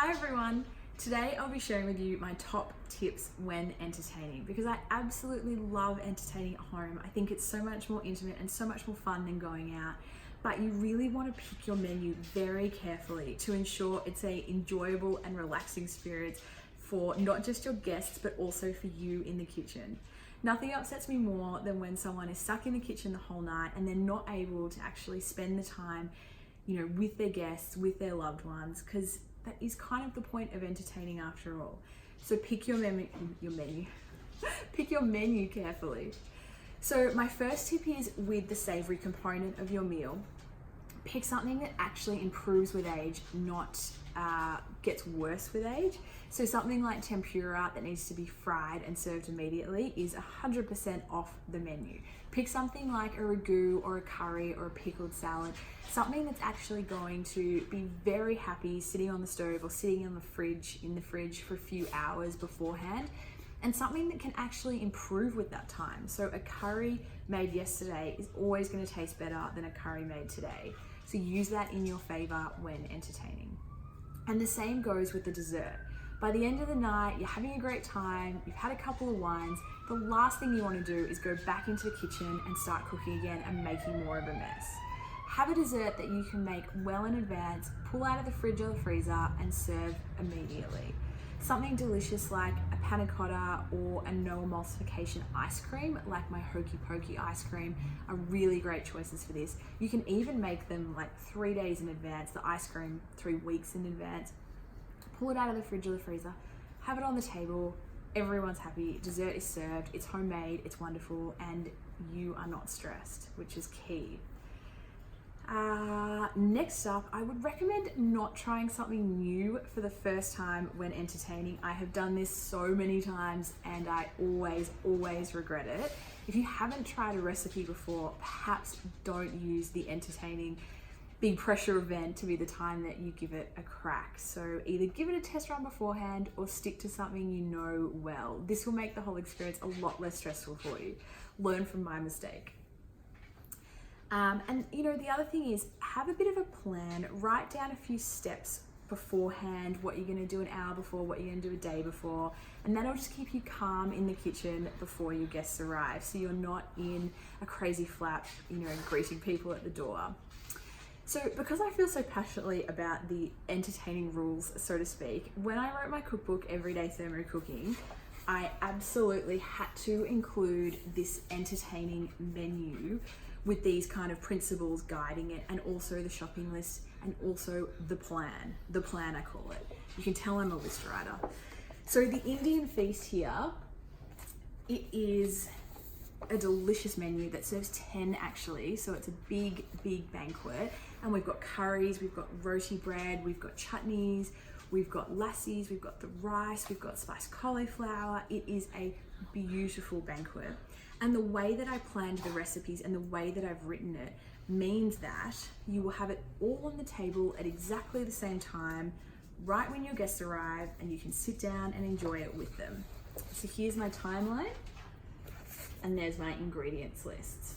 Hi everyone! Today I'll be sharing with you my top tips when entertaining because I absolutely love entertaining at home. I think it's so much more intimate and so much more fun than going out, but you really want to pick your menu very carefully to ensure it's an enjoyable and relaxing experience for not just your guests but also for you in the kitchen. Nothing upsets me more than when someone is stuck in the kitchen the whole night and they're not able to actually spend the time, with their guests, with their loved ones, because that is kind of the point of entertaining after all. So pick your menu, pick your menu carefully. So my first tip is with the savory component of your meal. Pick something that actually improves with age, not gets worse with age. So something like tempura that needs to be fried and served immediately is 100% off the menu. Pick something like a ragu or a curry or a pickled salad, something that's actually going to be very happy sitting on the stove or sitting in the fridge for a few hours beforehand, and something that can actually improve with that time. So a curry made yesterday is always going to taste better than a curry made today. So use that in your favor when entertaining. And the same goes with the dessert. By the end of the night, you're having a great time, you've had a couple of wines, the last thing you want to do is go back into the kitchen and start cooking again and making more of a mess. Have a dessert that you can make well in advance, pull out of the fridge or the freezer and serve immediately. Something delicious like a panna cotta or a no emulsification ice cream, like my Hokey Pokey ice cream, are really great choices for this. You can even make them like 3 days in advance, the ice cream 3 weeks in advance. Pull it out of the fridge or the freezer, have it on the table, everyone's happy, dessert is served, it's homemade, it's wonderful, and you are not stressed, which is key. Next up, I would recommend not trying something new for the first time when entertaining. I have done this so many times and I always regret it. If you haven't tried a recipe before, perhaps don't use the entertaining big pressure event to be the time that you give it a crack. So either give it a test run beforehand or stick to something you know well. This will make the whole experience a lot less stressful for you. Learn from my mistake. And the other thing is, have a bit of a plan, write down a few steps beforehand, what you're going to do an hour before, what you're going to do a day before, and that'll just keep you calm in the kitchen before your guests arrive, so you're not in a crazy flap, greeting people at the door. So because I feel so passionately about the entertaining rules, so to speak, when I wrote my cookbook, Everyday Thermo Cooking, I absolutely had to include this entertaining menu with these kind of principles guiding it, and also the shopping list, and also the plan I call it. You can tell I'm a list writer. So the Indian feast here, it is a delicious menu that serves 10 actually, so it's a big banquet, and we've got curries, we've got roti bread, we've got chutneys, we've got lassis, we've got the rice, we've got spiced cauliflower. It is a beautiful banquet. And the way that I planned the recipes and the way that I've written it means that you will have it all on the table at exactly the same time, right when your guests arrive, and you can sit down and enjoy it with them. So here's my timeline, and there's my ingredients list.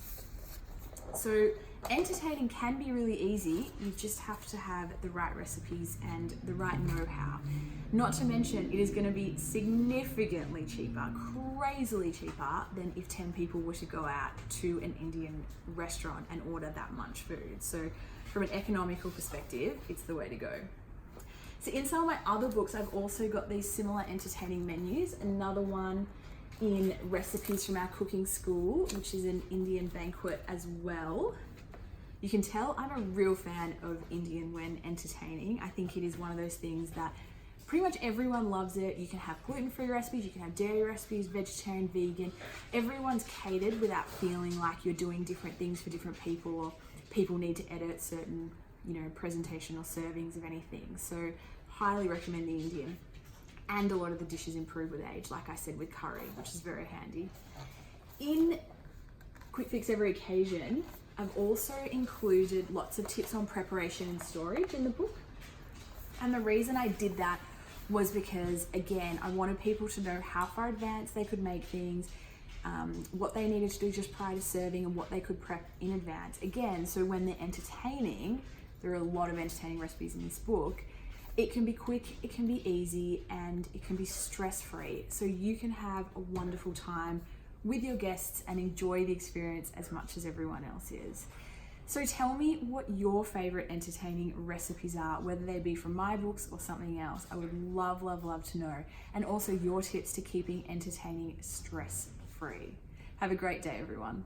So entertaining can be really easy. You just have to have the right recipes and the right know-how. Not to mention, it is going to be significantly cheaper, crazily cheaper than if 10 people were to go out to an Indian restaurant and order that much food. So from an economical perspective, it's the way to go. So in some of my other books, I've also got these similar entertaining menus. Another one in Recipes from Our Cooking School, which is an Indian banquet as well. You can tell I'm a real fan of Indian when entertaining. I think it is one of those things that pretty much everyone loves it. You can have gluten-free recipes, you can have dairy recipes, vegetarian, vegan. Everyone's catered without feeling like you're doing different things for different people, or people need to edit certain, presentation or servings of anything. So highly recommend the Indian. And a lot of the dishes improve with age, like I said, with curry, which is very handy. In Quick Fix Every Occasion, I've also included lots of tips on preparation and storage in the book. And the reason I did that was because, again, I wanted people to know how far advanced they could make things, what they needed to do just prior to serving, and what they could prep in advance. Again, so when they're entertaining, there are a lot of entertaining recipes in this book, It can be quick, it can be easy, and it can be stress-free. So you can have a wonderful time with your guests and enjoy the experience as much as everyone else is. So tell me what your favorite entertaining recipes are, whether they be from my books or something else. I would love, love, love to know. And also your tips to keeping entertaining stress-free. Have a great day, everyone.